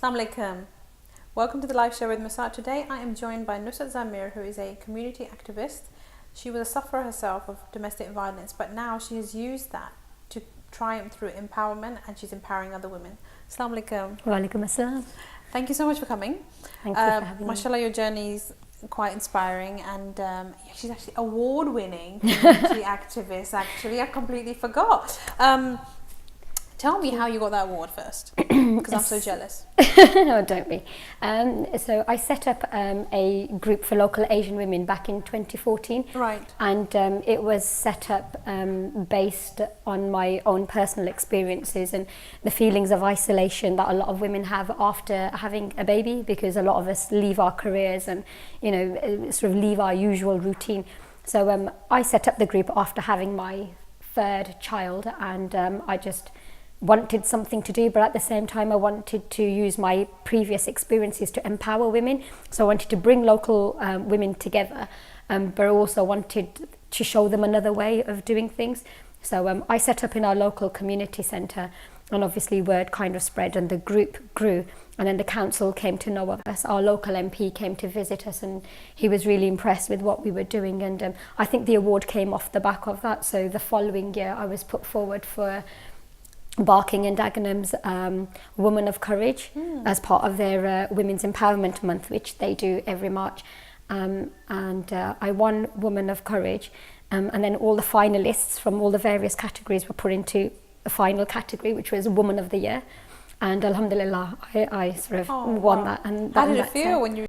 Assalamu alaikum. Welcome to the Life Show with Musart. Today I am joined by Nusrat Zamir, who is a community activist. She was a sufferer herself of domestic violence, but now she has used that to triumph through empowerment, and she's empowering other women. Assalamu alaikum. Wa alaikum assalam. Thank you so much for coming. Thank you for having me. Mashallah, your journey is quite inspiring, and she's actually award-winning community activist. Actually, I completely forgot. Tell me how you got that award first, because I'm so jealous. No, don't be. So I set up a group for local Asian women back in 2014. Right. And it was set up based on my own personal experiences and the feelings of isolation that a lot of women have after having a baby, because a lot of us leave our careers and, you know, sort of leave our usual routine. So I set up the group after having my third child, and I just wanted something to do, but at the same time I wanted to use my previous experiences to empower women. So I wanted to bring local women together, but also wanted to show them another way of doing things. So I set up in our local community centre, and obviously word kind of spread and the group grew, and then the council came to know of us. Our local MP came to visit us, and he was really impressed with what we were doing, and I think the award came off the back of that. So the following year I was put forward for Barking and Dagenham's Woman of Courage as part of their Women's Empowerment Month, which they do every March. And I won Woman of Courage, and then all the finalists from all the various categories were put into the final category, which was Woman of the Year. And alhamdulillah, I sort of won that. And how did it feel when you...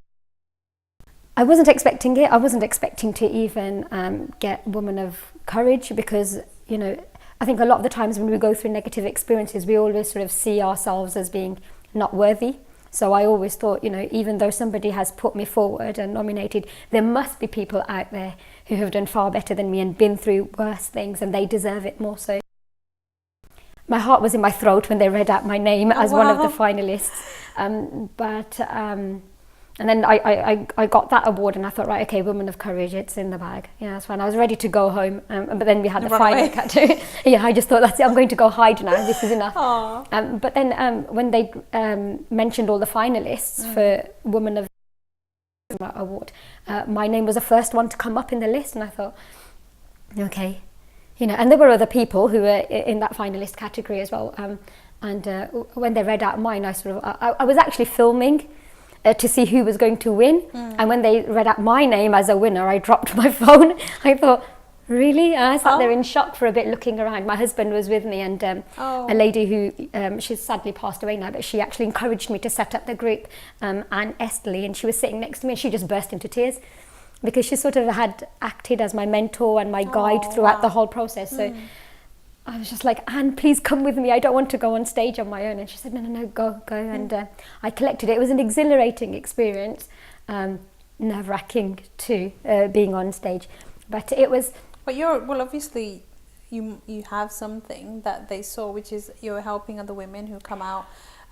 I wasn't expecting it. I wasn't expecting to even get Woman of Courage, because, you know, I think a lot of the times when we go through negative experiences, we always sort of see ourselves as being not worthy. So I always thought, you know, even though somebody has put me forward and nominated, there must be people out there who have done far better than me and been through worse things, and they deserve it more so. My heart was in my throat when they read out my name as one of the finalists. And then I got that award, and I thought, right, okay, Woman of Courage, it's in the bag. Yeah, that's fine. I was ready to go home, but then we had the final category. Yeah, I just thought, that's it, I'm going to go hide now. This is enough. But then when they mentioned all the finalists for Woman of Award, my name was the first one to come up in the list, and I thought, okay, you know. And there were other people who were in that finalist category as well. And when they read out mine, I was actually filming to see who was going to win, and when they read out my name as a winner, I dropped my phone. I thought, really? I sat there in shock for a bit, looking around. My husband was with me, and a lady who she's sadly passed away now, but she actually encouraged me to set up the group, Anne Estley, and she was sitting next to me, and she just burst into tears, because she sort of had acted as my mentor and my guide throughout the whole process. So I was just like, Anne, please come with me. I don't want to go on stage on my own. And she said, no, go. And I collected it. It was an exhilarating experience, nerve-wracking too, being on stage. But it was... But obviously you have something that they saw, which is you're helping other women who come out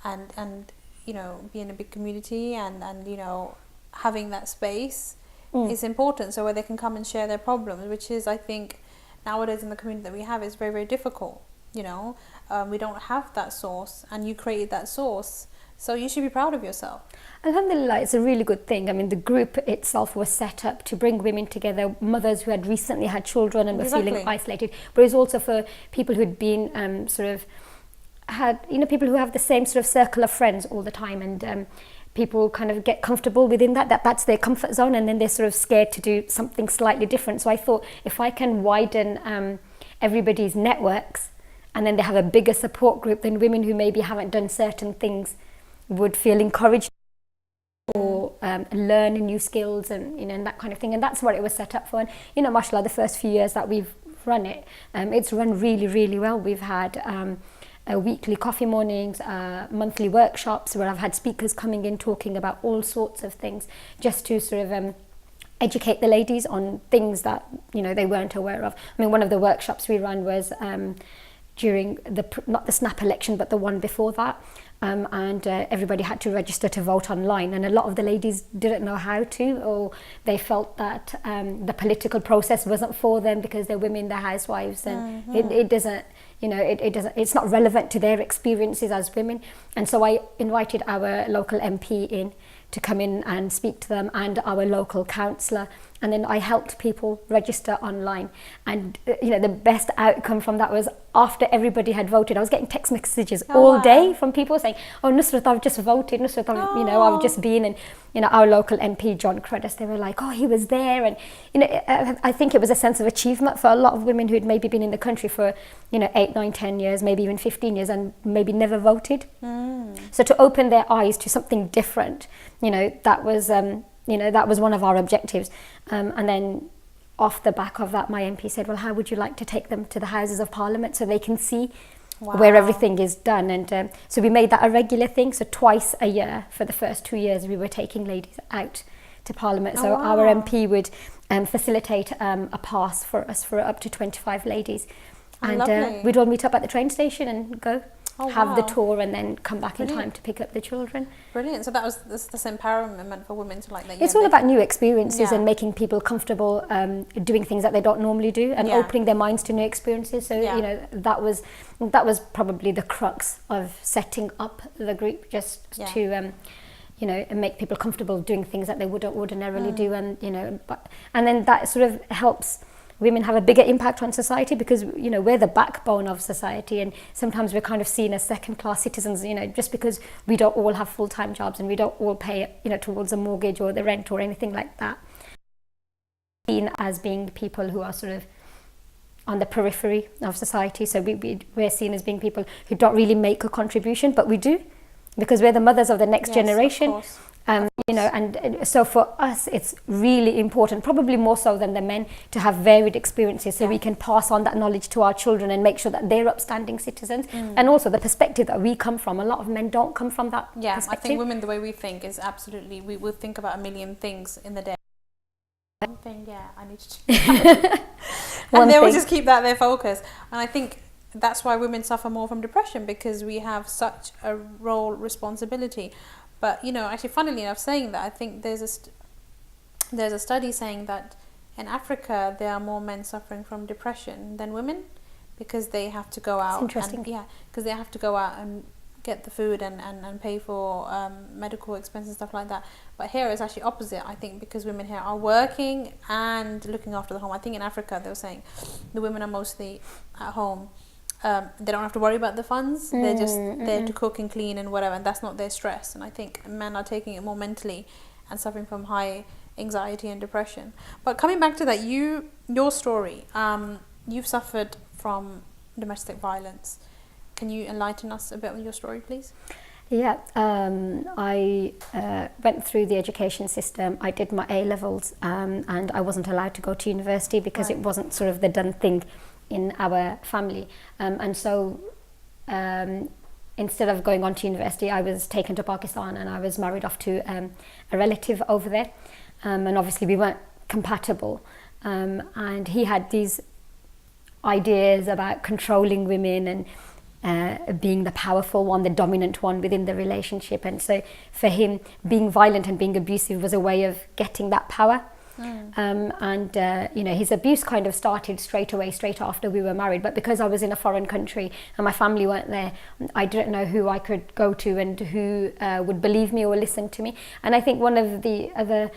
and you know, be in a big community, and you know, having that space is important, so where they can come and share their problems, which is, I think, nowadays in the community that we have, is very, very difficult. You know, we don't have that source, and you created that source, so you should be proud of yourself. Alhamdulillah, it's a really good thing. I mean, the group itself was set up to bring women together, mothers who had recently had children and were feeling isolated, but it was also for people who had been people who have the same sort of circle of friends all the time, and people kind of get comfortable within that's their comfort zone, and then they're sort of scared to do something slightly different. So I thought, if I can widen everybody's networks, and then they have a bigger support group, then women who maybe haven't done certain things would feel encouraged or learn new skills, and you know, and that kind of thing. And that's what it was set up for. And you know, mashallah, the first few years that we've run it, it's run really, really well. We've had weekly coffee mornings, monthly workshops where I've had speakers coming in talking about all sorts of things, just to sort of educate the ladies on things that, you know, they weren't aware of. I mean, one of the workshops we ran was during not the snap election, but the one before that, and everybody had to register to vote online, and a lot of the ladies didn't know how to, or they felt that the political process wasn't for them because they're women, they're housewives, and it doesn't, it doesn't, it's not relevant to their experiences as women. And so I invited our local MP in to come in and speak to them, and our local councillor, and then I helped people register online. And the best outcome from that was, after everybody had voted, I was getting text messages all day from people saying, "Oh, Nusrat, I've just voted. Nusrat, I've just been." And our local MP, John Credis, they were like, "Oh, he was there." And I think it was a sense of achievement for a lot of women who'd maybe been in the country for 8, 9, 10 years, maybe even 15 years, and maybe never voted. So to open their eyes to something different, that was that was one of our objectives. And then off the back of that, my MP said, "Well, how would you like to take them to the Houses of Parliament so they can see where everything is done?" And so we made that a regular thing. So twice a year for the first 2 years, we were taking ladies out to Parliament. So our MP would facilitate a pass for us for up to 25 ladies. And we'd all meet up at the train station and go have the tour, and then come back in time to pick up the children. Brilliant. So that was this empowerment for women to It's all about new experiences and making people comfortable doing things that they don't normally do, and opening their minds to new experiences. So that was probably the crux of setting up the group, just to make people comfortable doing things that they wouldn't ordinarily do, and and then that sort of helps women have a bigger impact on society, because we're the backbone of society, and sometimes we're kind of seen as second-class citizens, just because we don't all have full-time jobs and we don't all pay towards a mortgage or the rent or anything like that. Seen as being people who are sort of on the periphery of society. So we're seen as being people who don't really make a contribution, but we do, because we're the mothers of the next generation. Of course. And so for us, it's really important, probably more so than the men, to have varied experiences, so we can pass on that knowledge to our children and make sure that they're upstanding citizens. And also the perspective that we come from, a lot of men don't come from that perspective. I think women, the way we think is absolutely, we will think about a million things in the day. One thing, I need to do. And they will just keep that their focus. And I think that's why women suffer more from depression, because we have such a role responsibility. But actually, funnily enough, saying that, I think there's a study saying that in Africa there are more men suffering from depression than women, because they have to go out. That's interesting. Because they have to go out and get the food and pay for medical expenses and stuff like that. But here it's actually opposite, I think, because women here are working and looking after the home. I think in Africa they were saying the women are mostly at home. They don't have to worry about the funds. They're just there to cook and clean and whatever, and that's not their stress. And I think men are taking it more mentally and suffering from high anxiety and depression. But coming back to that, your story, you've suffered from domestic violence. Can you enlighten us a bit on your story, please? I went through the education system. I did my A-levels, and I wasn't allowed to go to university because it wasn't sort of the done thing in our family, and so instead of going on to university, I was taken to Pakistan, and I was married off to a relative over there, and obviously we weren't compatible, and he had these ideas about controlling women and being the powerful one, the dominant one within the relationship. And so for him, being violent and being abusive was a way of getting that power. His abuse kind of started straight after we were married, but because I was in a foreign country and my family weren't there, I didn't know who I could go to and who would believe me or listen to me. And I think one of the other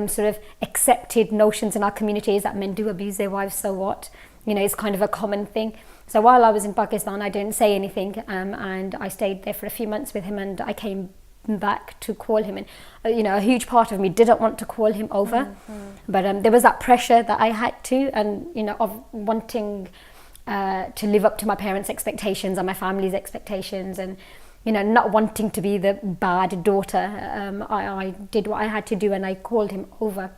sort of accepted notions in our community is that men do abuse their wives, so what? It's kind of a common thing. So while I was in Pakistan, I didn't say anything, and I stayed there for a few months with him, and I came back to call him, and a huge part of me didn't want to call him over, but there was that pressure that I had to, and of wanting to live up to my parents' expectations and my family's expectations, and not wanting to be the bad daughter. I did what I had to do, and I called him over.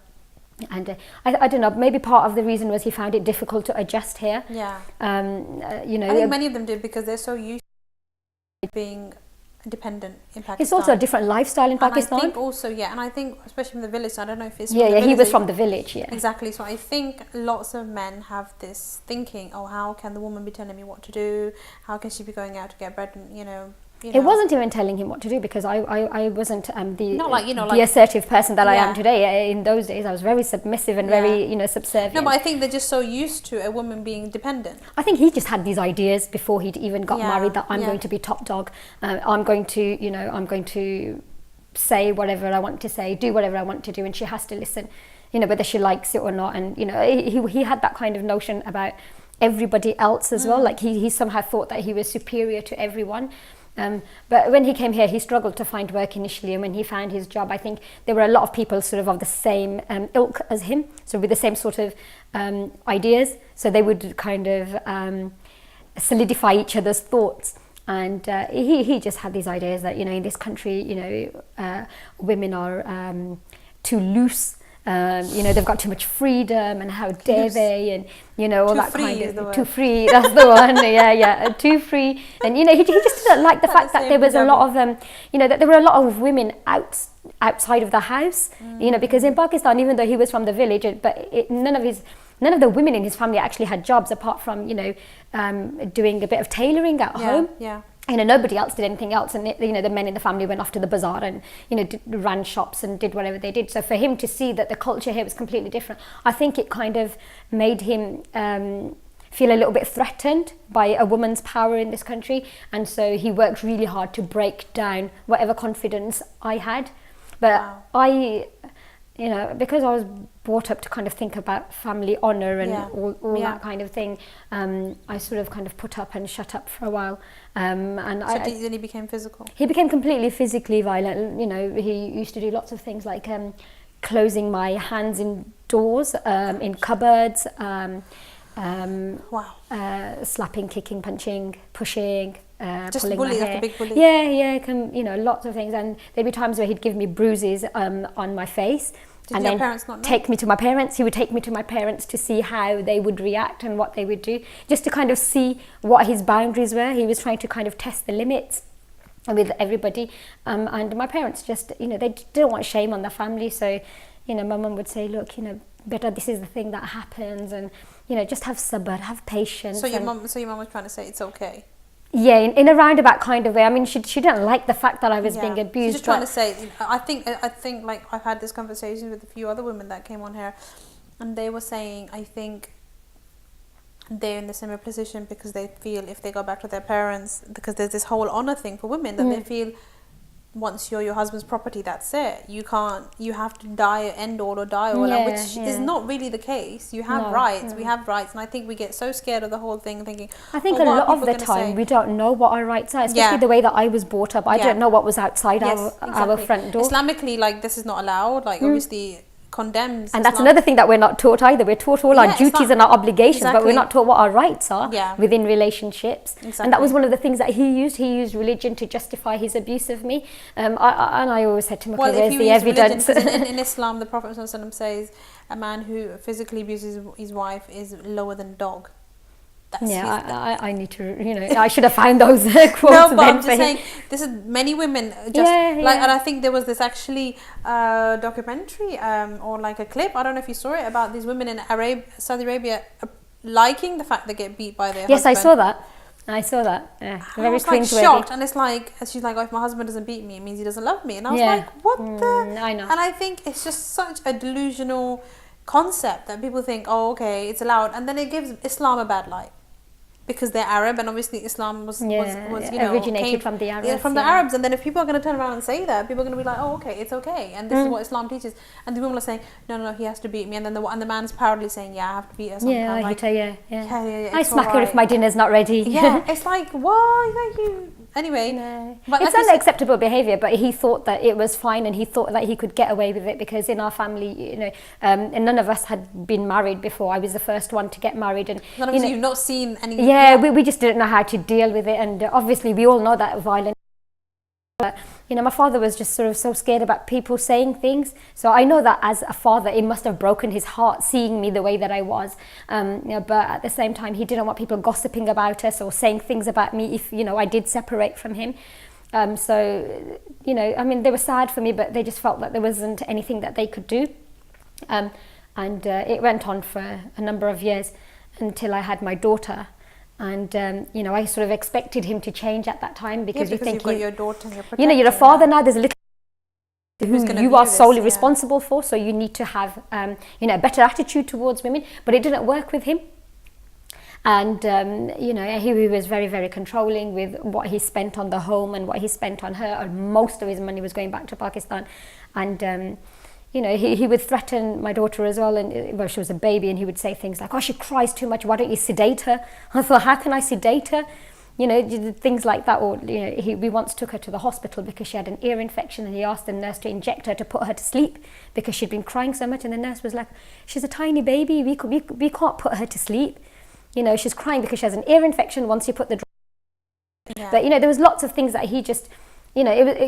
And I don't know, maybe part of the reason was he found it difficult to adjust here. I think many of them did, because they're so used to being dependent in Pakistan. It's also a different lifestyle in Pakistan. I think also, and I think especially from the village, so I don't know if it's he was from the village, exactly. So I think lots of men have this thinking, oh, how can the woman be telling me what to do? How can she be going out to get bread and you know. It wasn't even telling him what to do, because I wasn't Not like, you know, the like, assertive person that I am yeah. today. In those days, I was very submissive and very, you know, subservient. No, but I think they're just so used to a woman being dependent. I think he just had these ideas before he'd even got married, that I'm Yeah. going to be top dog. I'm going to say whatever I want to say, do whatever I want to do, and she has to listen, you know, whether she likes it or not. And, you know, he had that kind of notion about everybody else as well. Like he somehow thought that he was superior to everyone. But when he came here, he struggled to find work initially, and when he found his job, I think there were a lot of people sort of the same ilk as him, so with the same sort of ideas, so they would kind of solidify each other's thoughts. And he just had these ideas that, you know, in this country, you know, women are too loose. You know, they've got too much freedom, and how dare they, and, you know, all that kind of too free. That's the one. Yeah, too free. And, you know, he just didn't like the fact that there was a lot of you know, that there were a lot of women outside of the house. You know, because in Pakistan, even though he was from the village, none of the women in his family actually had jobs, apart from, you know, doing a bit of tailoring at home. Yeah. You know, nobody else did anything else, and, you know, the men in the family went off to the bazaar and, you know, ran shops and did whatever they did. So for him to see that the culture here was completely different, I think it kind of made him feel a little bit threatened by a woman's power in this country, and so he worked really hard to break down whatever confidence I had. But you know, because I was brought up to kind of think about family honour and all that kind of thing, I sort of kind of put up and shut up for a while. And then he became physical? He became completely physically violent. You know, he used to do lots of things like closing my hands in doors, in cupboards, slapping, kicking, punching, pushing, just pulling bully, my like hair. a big bully. You know, lots of things. And there'd be times where he'd give me bruises on my face. Did your parents not know? Take me to my parents. He would take me to my parents to see how they would react and what they would do, just to kind of see what his boundaries were. He was trying to kind of test the limits with everybody. And my parents just, you know, they didn't want shame on the family. So, you know, my mum would say, look, you know, beta, this is the thing that happens, and, you know, just have sabr, have patience. So your mum was trying to say it's okay? Yeah, in a roundabout kind of way. I mean, she didn't like the fact that I was being abused. She's just trying to say, I think like I've had this conversation with a few other women that came on here, and they were saying, I think they're in the similar position because they feel if they go back to their parents, because there's this whole honour thing for women, that they feel once you're your husband's property, that's it. You have to end all or die all, which is not really the case. You have rights. We have rights, and I think we get so scared of the whole thing, thinking, I think a lot of the time we don't know what our rights are, especially the way that I was brought up. I don't know what was outside our front door. Islamically, like, this is not allowed, like obviously condemns. And that's another thing that we're not taught either. We're taught all our duties and our obligations, but we're not taught what our rights are within relationships. And that was one of the things that he used. He used religion to justify his abuse of me. And I always said to him, okay, where's the evidence? in Islam, the Prophet ﷺ says a man who physically abuses his wife is lower than a dog. I need to, you know, I should have found those quotes. No, but I'm just saying, this is many women just and I think there was this actually documentary or like a clip, I don't know if you saw it, about these women in Saudi Arabia liking the fact they get beat by their husband. Yes, I saw that. Yeah, very I was like shocked, and it's like, she's like, oh, if my husband doesn't beat me, it means he doesn't love me. And I was like, what the? I know. And I think it's just such a delusional concept that people think, oh, okay, it's allowed, and then it gives Islam a bad light. Because they're Arab, and obviously Islam was you know, originated from the Arabs. Yeah, from the Arabs. And then if people are going to turn around and say that, people are going to be like, oh, okay, it's okay, and this is what Islam teaches. And the women are saying, no, he has to beat me. And then the man's proudly saying, yeah, I have to beat her. I smack her if my dinner's not ready. Yeah, it's like, why? Thank you. Anyway, but it's unacceptable behaviour. But he thought that it was fine, and he thought that he could get away with it because in our family, you know, and none of us had been married before. I was the first one to get married, and none of us, you've not seen any. Yeah, we just didn't know how to deal with it, and obviously we all know that violence. But, you know, my father was just sort of so scared about people saying things. So I know that as a father, it must have broken his heart seeing me the way that I was. You know, but at the same time, he didn't want people gossiping about us or saying things about me if, you know, I did separate from him. So, you know, I mean, they were sad for me, but they just felt that there wasn't anything that they could do. And it went on for a number of years until I had my daughter. And I sort of expected him to change at that time, because you think you've got your daughter and you're you're a father now. There's a little who you are solely yeah. responsible for, so you need to have a better attitude towards women. But it didn't work with him. And he was very, very controlling with what he spent on the home and what he spent on her, and most of his money was going back to Pakistan. And he would threaten my daughter as well, and she was a baby, and he would say things like, "Oh, she cries too much, why don't you sedate her?" I thought, how can I sedate her? Things like that. Or we once took her to the hospital because she had an ear infection, and he asked the nurse to inject her to put her to sleep because she'd been crying so much, and the nurse was like, "She's a tiny baby, we can't put her to sleep. She's crying because she has an ear infection once you put the..." Yeah. But there was lots of things that he just,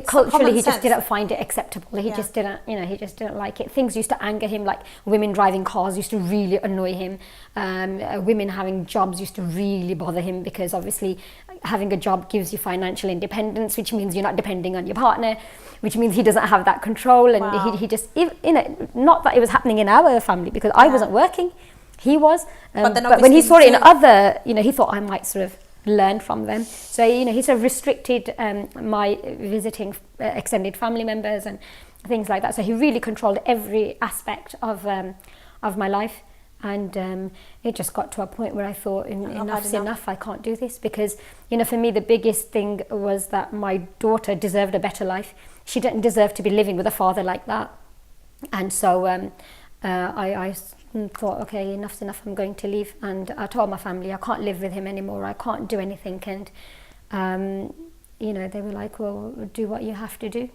culturally he just didn't find it acceptable. He just didn't, he just didn't like it. Things used to anger him, like women driving cars used to really annoy him. Women having jobs used to really bother him, because obviously having a job gives you financial independence, which means you're not depending on your partner, which means he doesn't have that control. And wow. he just, not that it was happening in our family, because I wasn't working, he was. But when he saw it in other, he thought I might sort of learn from them. So he sort of restricted my visiting extended family members and things like that. So he really controlled every aspect of my life. And it just got to a point where I thought, enough's enough. I can't do this, because for me the biggest thing was that my daughter deserved a better life. She didn't deserve to be living with a father like that. And so I thought, okay, enough's enough, I'm going to leave. And I told my family I can't live with him anymore, I can't do anything. And they were like, well, do what you have to do.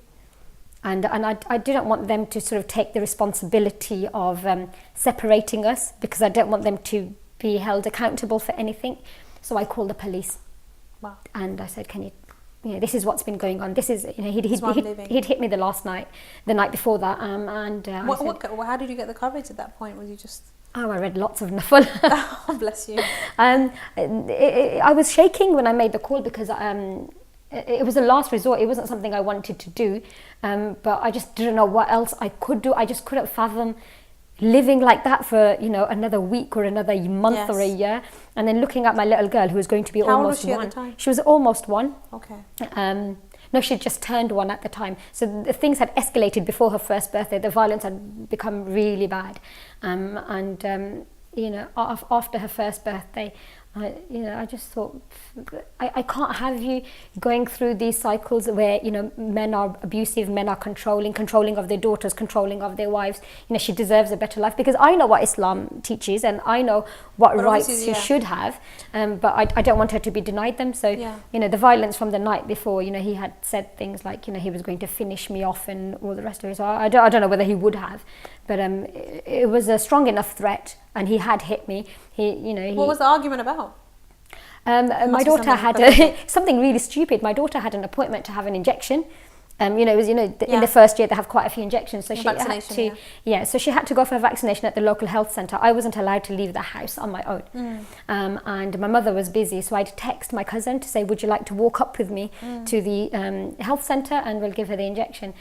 And I didn't want them to sort of take the responsibility of separating us, because I didn't want them to be held accountable for anything. So I called the police. Wow. And I said, can you this is what's been going on. This is, he'd hit me the night before that. How did you get the courage at that point? Was you just... Oh, I read lots of Nafal. Oh, bless you. I was shaking when I made the call, because it was a last resort. It wasn't something I wanted to do, but I just didn't know what else I could do. I just couldn't fathom living like that for another week or another month. Yes. Or a year, and then looking at my little girl who was going to be How almost old was she 1. at the time? She was almost 1. Okay. No, she'd just turned 1 at the time. So the things had escalated before her first birthday. The violence had become really bad, after her first birthday, I just thought, I can't have you going through these cycles where men are abusive, men are controlling of their daughters, controlling of their wives. She deserves a better life, because I know what Islam teaches and I know what rights she should have, but I don't want her to be denied them. So the violence from the night before, he had said things like he was going to finish me off and all the rest of it. So I don't know whether he would have, but it was a strong enough threat, and he had hit me. What was the argument about? My daughter had something really stupid. My daughter had an appointment to have an injection. In the first year they have quite a few injections, so she had to so she had to go for a vaccination at the local health centre. I wasn't allowed to leave the house on my own. And my mother was busy, so I'd text my cousin to say, would you like to walk up with me to the health centre, and we'll give her the injection.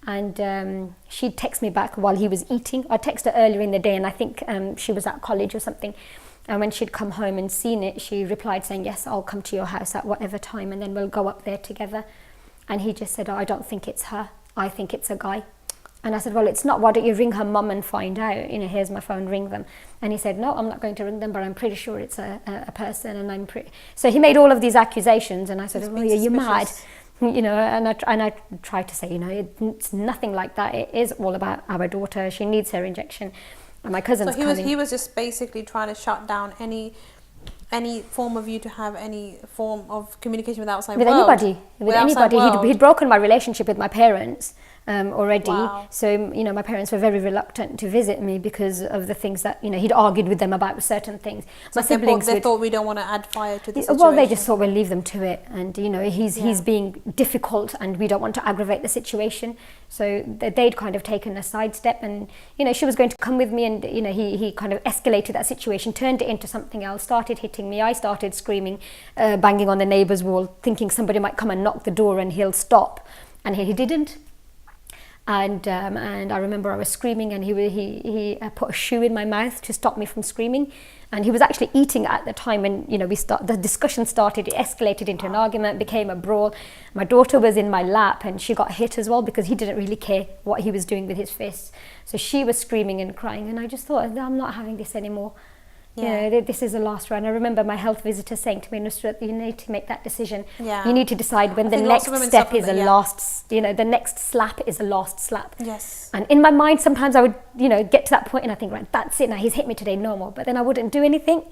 And she'd text me back while he was eating. I texted her earlier in the day, and I think she was at college or something. And when she'd come home and seen it, she replied saying, yes, I'll come to your house at whatever time, and then we'll go up there together. And he just said, oh, I don't think it's her, I think it's a guy. And I said, well, it's not. Why don't you ring her mum and find out? Here's my phone, ring them. And he said, no, I'm not going to ring them, but I'm pretty sure it's a person. And so he made all of these accusations, and I said, well, you're mad. And I tried to say, it's nothing like that. It is all about our daughter. She needs her injection. And my cousin's coming. He was just basically trying to shut down any form of you to have any form of communication with outside world. With anybody. He'd broken my relationship with my parents already. Wow. So my parents were very reluctant to visit me because of the things that he'd argued with them about certain things. So my siblings they thought we don't want to add fire to the situation. Well, they just thought we'll leave them to it, and he's being difficult, and we don't want to aggravate the situation. So they'd kind of taken a sidestep, and she was going to come with me, and he kind of escalated that situation, turned it into something else, started hitting me. I started screaming, banging on the neighbour's wall, thinking somebody might come and knock the door and he'll stop, and he didn't. And I remember I was screaming, and he put a shoe in my mouth to stop me from screaming. And he was actually eating at the time, and the discussion started. It escalated into an argument, became a brawl. My daughter was in my lap, and she got hit as well because he didn't really care what he was doing with his fists. So she was screaming and crying, and I just thought, I'm not having this anymore. Yeah. This is the last round. I remember my health visitor saying to me, Nusrat, you need to make that decision. Yeah. You need to decide when the next step is the next slap is a last slap. Yes. And in my mind, sometimes I would, get to that point and I think, right, that's it now, he's hit me today, no more. But then I wouldn't do anything.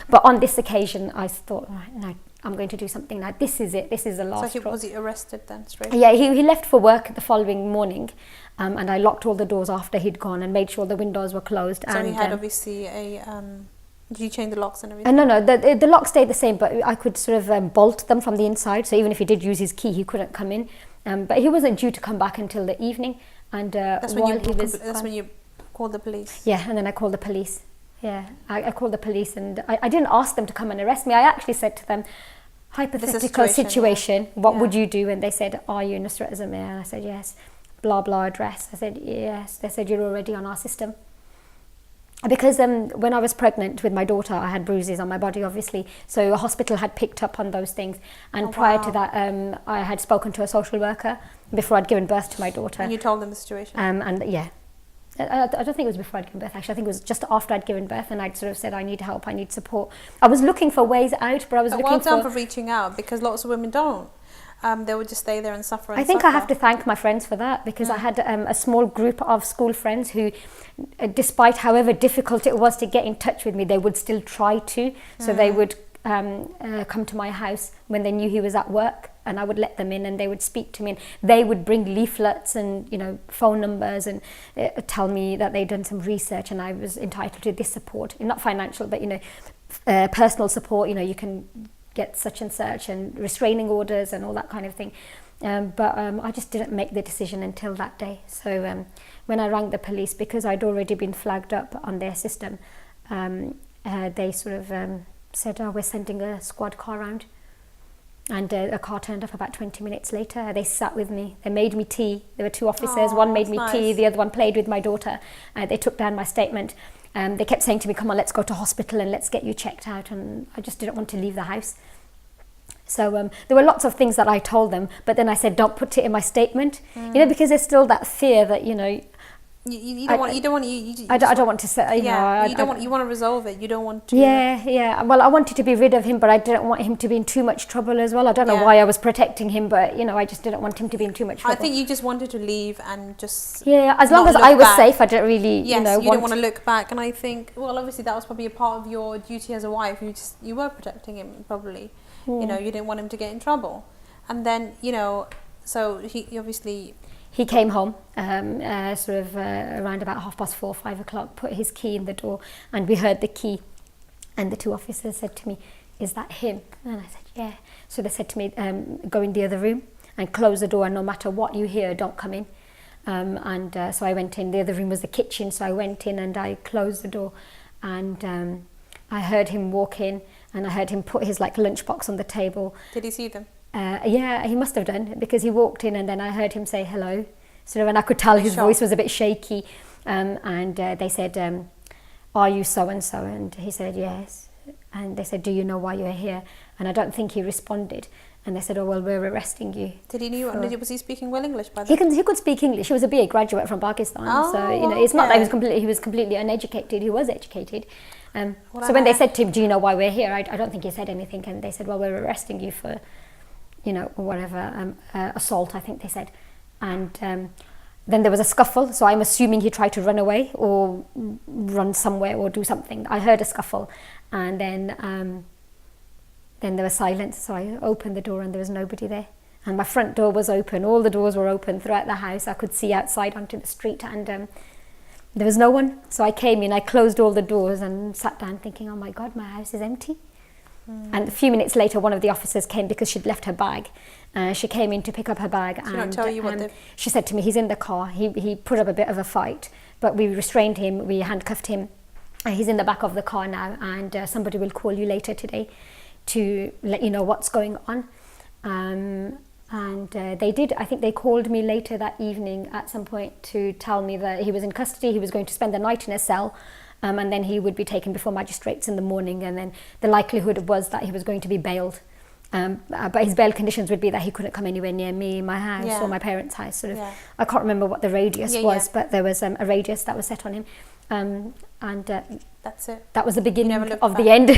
But on this occasion, I thought, right, no, I'm going to do something now. This is it. This is the last. So was he arrested then straight? Yeah, he left for work the following morning. And I locked all the doors after he'd gone and made sure the windows were closed. So and he had obviously a... Did you change the locks and everything? No, the lock stayed the same, but I could sort of bolt them from the inside. So even if he did use his key, he couldn't come in. But he wasn't due to come back until the evening. And that's when you called the police? Yeah, and then I called the police. Yeah, I called the police, and I didn't ask them to come and arrest me. I actually said to them, hypothetical situation, what would you do? And they said, are you Nusrat Zamir? And I said, yes. Blah, blah address. I said, yes. They said, you're already on our system. Because when I was pregnant with my daughter, I had bruises on my body, obviously. So a hospital had picked up on those things. And prior to that, I had spoken to a social worker before I'd given birth to my daughter. And you told them the situation? And yeah. I don't think it was before I'd given birth, actually. I think it was just after I'd given birth, and I'd sort of said, I need help, I need support. I was looking for ways out, but I was looking for... Well done for reaching out, because lots of women don't. They would just stay there and suffer and I think suffer. I have to thank my friends for that, because I had a small group of school friends who, despite however difficult it was to get in touch with me, they would still try to. So they would come to my house when they knew he was at work, and I would let them in and they would speak to me, and they would bring leaflets and phone numbers and tell me that they'd done some research and I was entitled to this support, not financial, but personal support. You can get such and such, and restraining orders and all that kind of thing. But I just didn't make the decision until that day. So when I rang the police, because I'd already been flagged up on their system, they sort of said, we're sending a squad car around. And a car turned up about 20 minutes later. They sat with me. They made me tea. There were two officers. One made me tea. The other one played with my daughter. They took down my statement. They kept saying to me, come on, let's go to hospital and let's get you checked out. And I just didn't want to leave the house. So there were lots of things that I told them, but then I said, don't put it in my statement, because there's still that fear that, you don't want to say, you want to resolve it. You don't want to. Yeah. Well, I wanted to be rid of him, but I didn't want him to be in too much trouble as well. I don't know why I was protecting him, but I just didn't want him to be in too much trouble. I think you just wanted to leave and just as long as I was safe, I didn't really you didn't want to look back. And I think, well, obviously that was probably a part of your duty as a wife. You were protecting him probably. You didn't want him to get in trouble. And then so he obviously. He came home around about 4:30, 5 o'clock, put his key in the door, and we heard the key. And the two officers said to me, is that him? And I said, yeah. So they said to me, go in the other room and close the door, and no matter what you hear, don't come in. So I went in. The other room was the kitchen, so I went in and I closed the door. And I heard him walk in, and I heard him put his lunchbox on the table. Did he see them? Yeah, he must have done, because he walked in and then I heard him say hello. And I could tell his voice was a bit shaky. And they said, are you so-and-so? And he said, yes. And they said, do you know why you're here? And I don't think he responded. And they said, oh, well, we're arresting you. Did he know? Was he speaking well English by then? He could speak English. He was a BA graduate from Pakistan. It's not that he was completely uneducated. He was educated. So when they said to him, do you know why we're here? I don't think he said anything. And they said, well, we're arresting you for, whatever, assault, I think they said. And then there was a scuffle. So I'm assuming he tried to run away or run somewhere or do something. I heard a scuffle. And then there was silence. So I opened the door and there was nobody there. And my front door was open. All the doors were open throughout the house. I could see outside onto the street, and there was no one. So I came in, I closed all the doors and sat down thinking, oh my God, my house is empty. And a few minutes later, one of the officers came because she'd left her bag. She came in to pick up her bag. She not tell you what she said to me, he's in the car. He put up a bit of a fight, but we restrained him, we handcuffed him. He's in the back of the car now, and somebody will call you later today to let you know what's going on. And I think they called me later that evening at some point to tell me that he was in custody, he was going to spend the night in a cell, and then he would be taken before magistrates in the morning, and then the likelihood was that he was going to be bailed. But his bail conditions would be that he couldn't come anywhere near me, my house, or my parents' house. I can't remember what the radius was, but there was a radius that was set on him. And that's it. That was the beginning of the end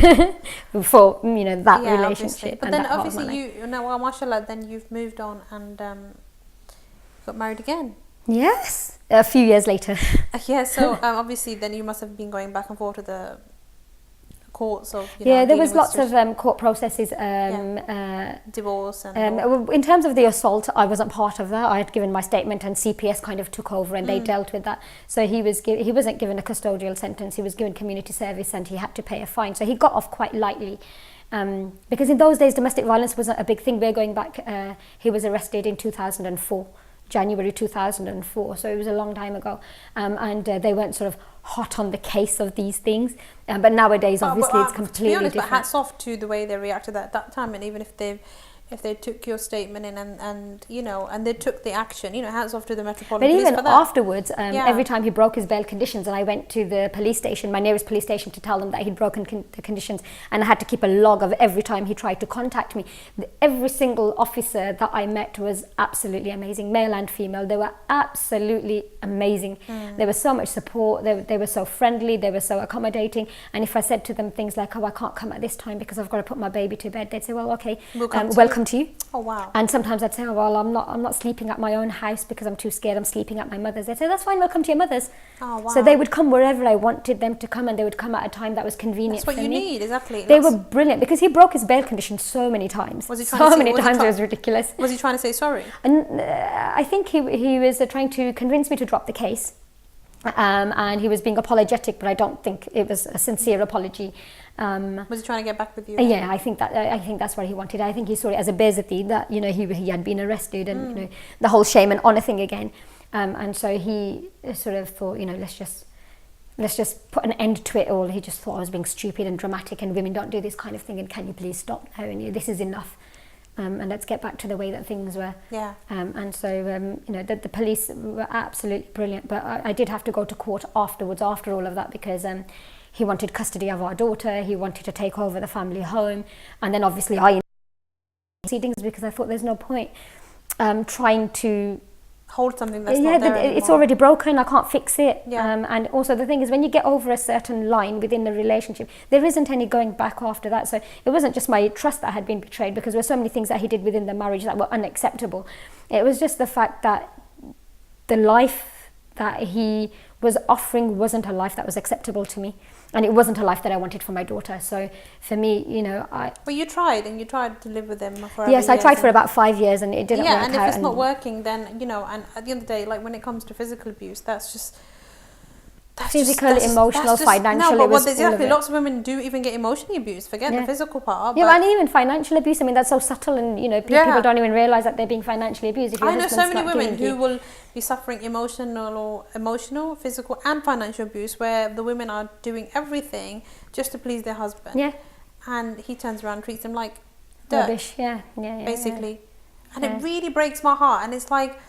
for that relationship. Obviously. But then obviously mashallah, then you've moved on and got married again. Yes, a few years later. So obviously then you must have been going back and forth to the courts of there was lots of court processes, divorce and in terms of the assault. I wasn't part of that. I had given my statement and CPS kind of took over and they dealt with that. So he wasn't given a custodial sentence, he was given community service and he had to pay a fine, so he got off quite lightly. Because in those days domestic violence wasn't a big thing. We're going back, he was arrested in 2004, January 2004, so it was a long time ago, and they weren't sort of hot on the case of these things, but nowadays obviously it's completely different. But hats off to the way they reacted at that time, and even if they took your statement in and they took the action, hats off to the Metropolitan Police for that. But even afterwards, every time he broke his bail conditions, and I went to the police station, my nearest police station, to tell them that he'd broken the conditions, and I had to keep a log of every time he tried to contact me. Every single officer that I met was absolutely amazing, male and female. They were absolutely amazing. There was so much support, they were so friendly, they were so accommodating, and if I said to them things like, I can't come at this time because I've got to put my baby to bed, they'd say, well, okay, welcome to you. Oh wow. And sometimes I'd say, I'm not sleeping at my own house because I'm too scared, I'm sleeping at my mother's. They'd say, that's fine, welcome to your mother's. Oh wow. So they would come wherever I wanted them to come, and they would come at a time that was convenient for me. That's what you need, exactly. They were brilliant because he broke his bail conditions so many times. Was he trying it was ridiculous. Was he trying to say sorry? And I think he was trying to convince me to drop the case. And he was being apologetic, but I don't think it was a sincere apology. Was he trying to get back with you? Yeah, I think that's what he wanted. I think he saw it as a beizati that he had been arrested, and the whole shame and honour thing again. And so he sort of thought, let's just put an end to it all. He just thought I was being stupid and dramatic, and women don't do this kind of thing, and can you please stop now? And this is enough. And let's get back to the way that things were. Yeah. And so, the police were absolutely brilliant. But I did have to go to court afterwards, after all of that, because he wanted custody of our daughter. He wanted to take over the family home. And then obviously I proceedings, because I thought there's no point trying to hold something that's not there anymore. It's already broken, I can't fix it. Yeah. And also the thing is, when you get over a certain line within the relationship, there isn't any going back after that. So it wasn't just my trust that had been betrayed, because there were so many things that he did within the marriage that were unacceptable. It was just the fact that the life that he was offering wasn't a life that was acceptable to me, and it wasn't a life that I wanted for my daughter. So for me, Well, you tried to live with him for Yes, I tried for about 5 years, and it didn't work out. Yeah, and if it's not working, then and at the end of the day, like when it comes to physical abuse, that's physical, emotional, financial. No, but exactly, lots of women do even get emotionally abused. Forget the physical part. Yeah, and even financial abuse. I mean, that's so subtle, and people don't even realise that they're being financially abused. If I know so many women who will be suffering emotional, physical, and financial abuse, where the women are doing everything just to please their husband. Yeah. And he turns around and treats them like dirt. Rubbish. Yeah. Basically, and it really breaks my heart. And it's like,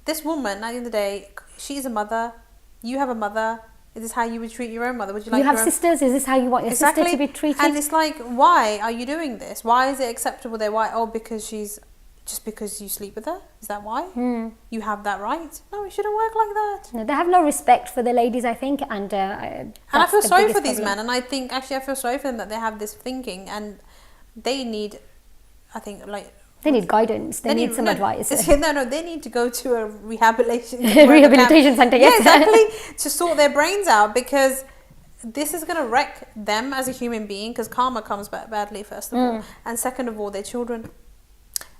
this woman, at the end of the day, she's a mother. You have a mother. Is this how you would treat your own mother? Would you like? You have sisters. Is this how you want your sister to be treated? And it's like, why are you doing this? Why is it acceptable there? Why? Oh, because because you sleep with her? Is that why? You have that right? No, it shouldn't work like that. No, they have no respect for the ladies, I think, and I feel sorry for these men, and I think actually I feel sorry for them that they have this thinking, and they need, I think, like. They need guidance. They need some advice. No, they need to go to a rehabilitation centre. Yes, exactly, to sort their brains out, because this is going to wreck them as a human being, because karma comes back badly, first of all, and second of all, their children.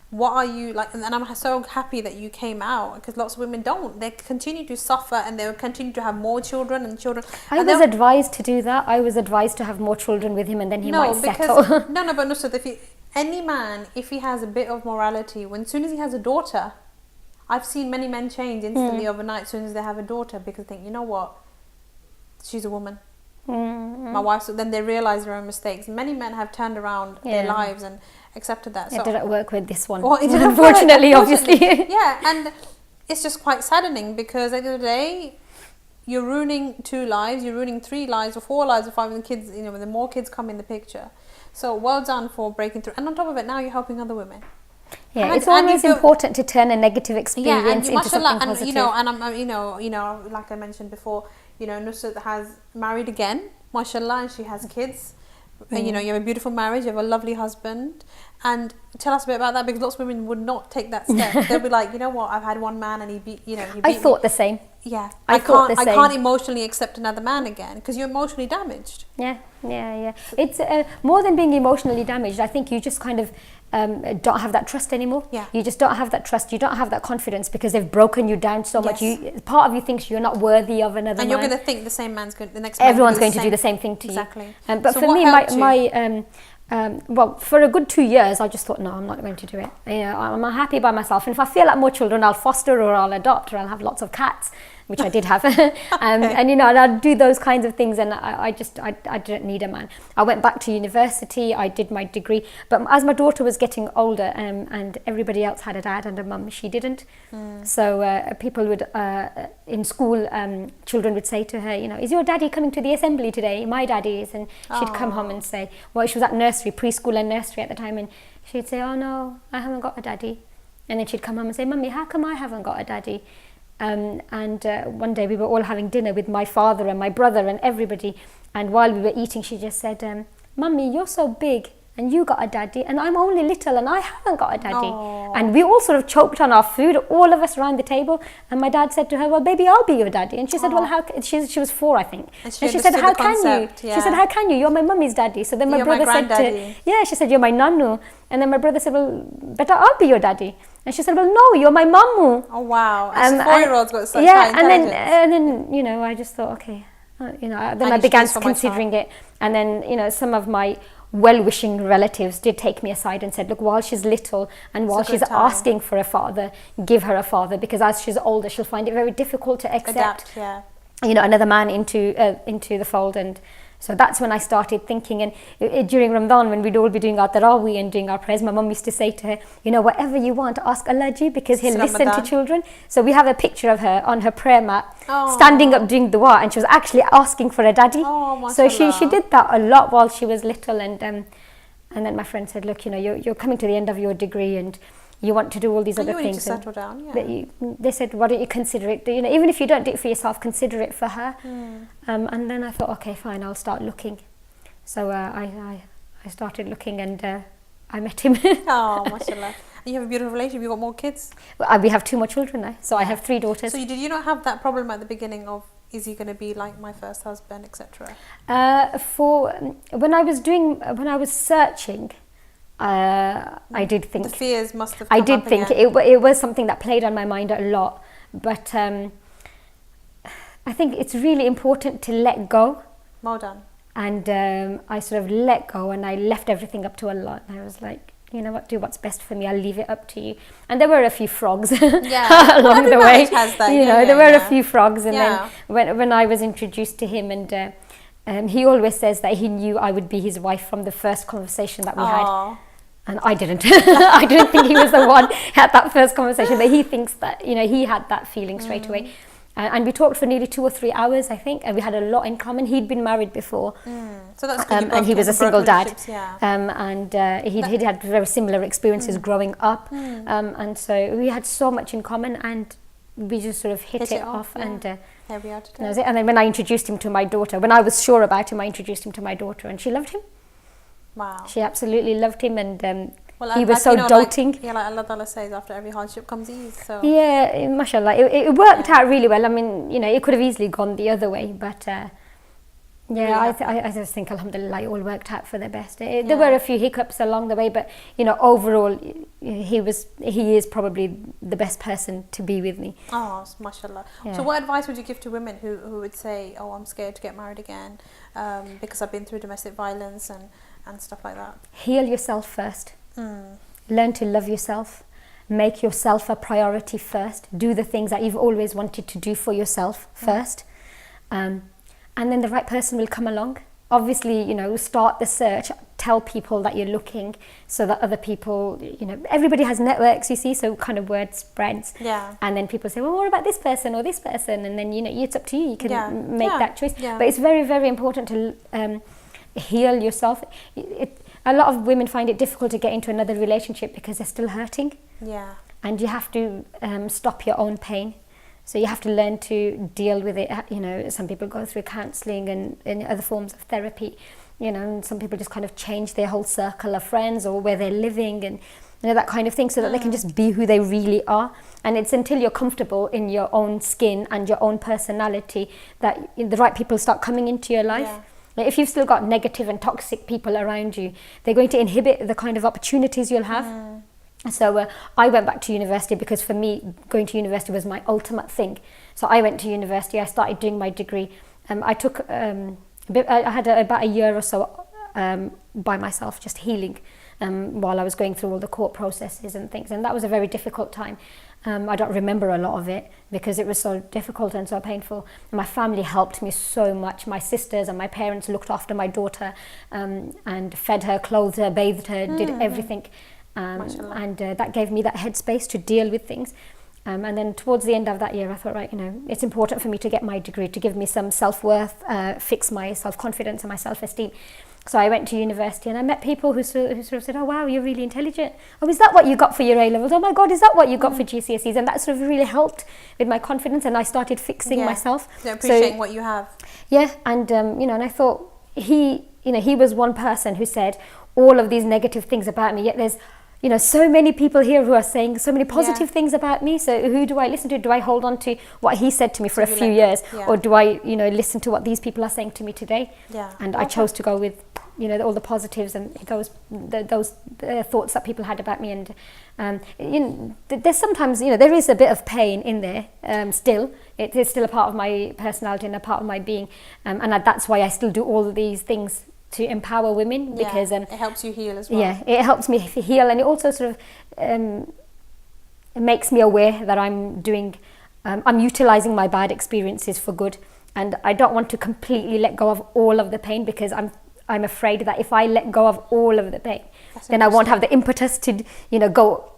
What are you like? And I'm so happy that you came out, because lots of women don't. They continue to suffer, and they will continue to have more children and children. I was advised to do that. I was advised to have more children with him, and then he might settle. But Nusrat, any man, if he has a bit of morality, as soon as he has a daughter, I've seen many men change instantly overnight as soon as they have a daughter, because they think, you know what, she's a woman. My wife. So then they realise their own mistakes. Many men have turned around their lives, accepted that. It didn't work with this one. Well, it didn't unfortunately, work, obviously. Yeah, and it's just quite saddening because at the end of the day, you're ruining 2 lives, you're ruining 3 lives or 4 lives or 5 of the kids, when the more kids come in the picture. So well done for breaking through. And on top of it, now you're helping other women. Yeah, it's always important to turn a negative experience into something and, positive. And I'm, like I mentioned before, Nusrat has married again, mashallah, and she has kids. And, you have a beautiful marriage, you have a lovely husband. And tell us a bit about that, because lots of women would not take that step. They'll be like, you know what, I've had one man and he beat I thought the same. Yeah, I can't emotionally accept another man again because you're emotionally damaged. Yeah. It's more than being emotionally damaged. I think you just kind of don't have that trust anymore. Yeah. You just don't have that trust. You don't have that confidence because they've broken you down so much. Part of you thinks you're not worthy of another man. And you're going to think the same man's going. The next. Everyone's going to do the same thing to you. Exactly. But so for me, well, for a good 2 years, I just thought, no, I'm not going to do it. I'm happy by myself. And if I feel like more children, I'll foster or I'll adopt or I'll have lots of cats, which I did have. And I'd do those kinds of things. And I didn't need a man. I went back to university. I did my degree. But as my daughter was getting older and everybody else had a dad and a mum, she didn't. So people would, in school, children would say to her, is your daddy coming to the assembly today? My daddy is. And she'd come home and say, well, she was at nursery, preschool and nursery at the time. And she'd say, oh no, I haven't got a daddy. And then she'd come home and say, Mummy, how come I haven't got a daddy? And one day we were all having dinner with my father and my brother and everybody. And while we were eating, she just said, Mummy, you're so big and you got a daddy and I'm only little and I haven't got a daddy. Aww. And we all sort of choked on our food, all of us around the table. And my dad said to her, well, baby, I'll be your daddy. And she said, well, how? She was 4, I think. And she said, how can you? Yeah. She said, how can you? You're my mummy's daddy. So then my brother said, she said, you're my nanu. And then my brother said, well, better I'll be your daddy. And she said, well, no, you're my mummu. Oh, wow. And 4-year-olds got such high intelligence. And then, I just thought, okay. Then I began considering it. And then, some of my well-wishing relatives did take me aside and said, look, while she's little and while she's asking for a father, give her a father, because as she's older, she'll find it very difficult to accept, another man into the fold. And so that's when I started thinking. And during Ramadan, when we'd all be doing our tarawih and doing our prayers, my mum used to say to her, whatever you want, ask Allah ji, because he'll listen to children. So we have a picture of her on her prayer mat, standing up doing dua, and she was actually asking for a daddy. So she did that a lot while she was little. And then my friend said, look, you're coming to the end of your degree and you want to do all these other things. You need to settle down, they said, why don't you consider it? Even if you don't do it for yourself, consider it for her. And then I thought, okay, fine, I'll start looking. So I started looking and I met him. Oh, mashallah. You have a beautiful relationship. You've got more kids. Well, we have 2 more children now. So I have 3 daughters. So did you not have that problem at the beginning of, is he going to be like my first husband, etc.? When I was searching, I did think... The fears must have come I did up think again. it was something that played on my mind a lot. But I think it's really important to let go. Well done. And I sort of let go and I left everything up to Allah. And I was like, you know what, do what's best for me. I'll leave it up to you. And there were a few frogs along the way. Has that. There were a few frogs. And then when I was introduced to him, and he always says that he knew I would be his wife from the first conversation that we had. And I didn't. I didn't think he was the one at that first conversation, but he thinks that, he had that feeling straight away. And we talked for nearly 2 or 3 hours, I think, and we had a lot in common. He'd been married before, so that's good. And he was a single dad, yeah. And he'd had very similar experiences growing up, and so we had so much in common, and we just sort of hit it off, and here we are today. That was it. And then when I introduced him to my daughter, when I was sure about him, I introduced him to my daughter, and she loved him. Wow. She absolutely loved him, and he was so doting. Like Allah Ta'ala says, after every hardship comes ease. So yeah, mashallah, it worked out really well. I mean, it could have easily gone the other way, but I just think, alhamdulillah, it all worked out for the best. There were a few hiccups along the way, but overall, he is probably the best person to be with me. Oh, mashallah. Yeah. So what advice would you give to women who would say, oh, I'm scared to get married again because I've been through domestic violence and stuff like that? Heal yourself first. Learn to love yourself. Make yourself a priority first. Do the things that you've always wanted to do for yourself first. And then the right person will come along. obviously, you know, start the search, tell people that you're looking, so that other people, you know, everybody has networks, you see, so kind of word spreads. Yeah. And then people say, well, what about this person or this person? And then, you know, it's up to you. You can make that choice. Yeah. But it's very, very important to heal yourself. A lot of women find it difficult to get into another relationship because they're still hurting. Yeah. And you have to stop your own pain. So you have to learn to deal with it. You know, some people go through counselling and other forms of therapy. You know, and some people just kind of change their whole circle of friends or where they're living and, you know, that kind of thing, so that they can just be who they really are. And it's until you're comfortable in your own skin and your own personality that the right people start coming into your life. Yeah. Like if you've still got negative and toxic people around you, they're going to inhibit the kind of opportunities you'll have. So I went back to university because for me, going to university was my ultimate thing. So I went to university, I started doing my degree. I took I had about a year or so by myself, just healing while I was going through all the court processes and things. And that was a very difficult time. I don't remember a lot of it because it was so difficult and so painful. And my family helped me so much. My sisters and my parents looked after my daughter and fed her, clothed her, bathed her, did everything. And that gave me that headspace to deal with things. And then towards the end of that year, I thought, right, you know, it's important for me to get my degree to give me some self-worth, fix my self-confidence and my self-esteem. So I went to university and I met people who sort of said, oh, wow, you're really intelligent. Oh, is that what you got for your A-levels? Oh, my God, is that what you got for GCSEs? And that sort of really helped with my confidence, and I started fixing myself. So appreciating what you have. Yeah, and, you know, and I thought he was one person who said all of these negative things about me, yet there's, you know, so many people here who are saying so many positive things about me. So who do I listen to? Do I hold on to what he said to me for a few years? Or do I, you know, listen to what these people are saying to me today? Yeah. And I chose to go with, you know, all the positives and those thoughts that people had about me. And, you know, there's sometimes, you know, there is a bit of pain in there still. It is still a part of my personality and a part of my being. And that's why I still do all of these things to empower women, because it helps you heal as well. Yeah, it helps me heal, and it also sort of it makes me aware that I'm utilizing my bad experiences for good, and I don't want to completely let go of all of the pain, because I'm afraid that if I let go of all of the pain, then I won't have the impetus to, you know, go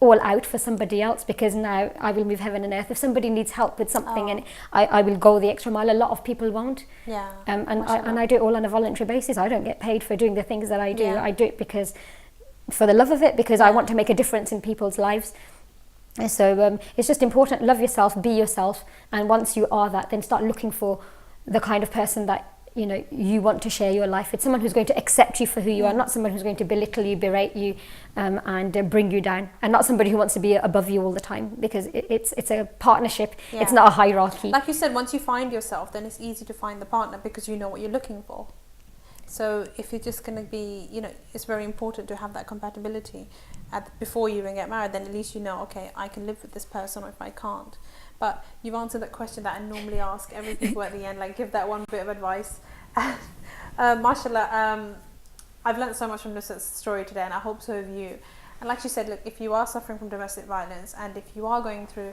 all out for somebody else, because now I will move heaven and earth. If somebody needs help with something, and I will go the extra mile. A lot of people won't. Yeah. And I do it all on a voluntary basis. I don't get paid for doing the things that I do. I do it because for the love of it, because I want to make a difference in people's lives. So it's just important. Love yourself, be yourself, and once you are that, then start looking for the kind of person that, you know, you want to share your life. It's someone who's going to accept you for who you are, not someone who's going to belittle you, berate you, and bring you down, and not somebody who wants to be above you all the time, because it's a partnership. It's not a hierarchy. Like you said, once you find yourself, then it's easy to find the partner, because you know what you're looking for. So if you're just going to be, you know, it's very important to have that compatibility before you even get married. Then at least you know, okay, I can live with this person, or if I can't. But you've answered that question that I normally ask every people at the end, like give that one bit of advice. Mashallah, I've learned so much from Nusrat's story today, and I hope so have you. And like she said, look, if you are suffering from domestic violence, and if you are going through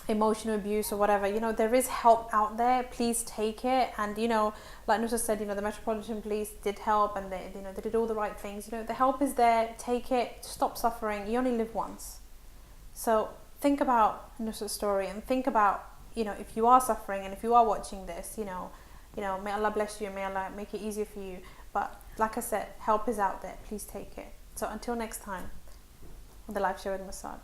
emotional abuse or whatever, you know, there is help out there. Please take it. And, you know, like Nusrat said, you know, the Metropolitan Police did help, and they, you know, they did all the right things. You know, the help is there. Take it. Stop suffering. You only live once. So think about Nusrat's story, and think about, you know, if you are suffering and if you are watching this, you know, may Allah bless you and may Allah make it easier for you. But like I said, help is out there. Please take it. So until next time on the Life Show with Musart.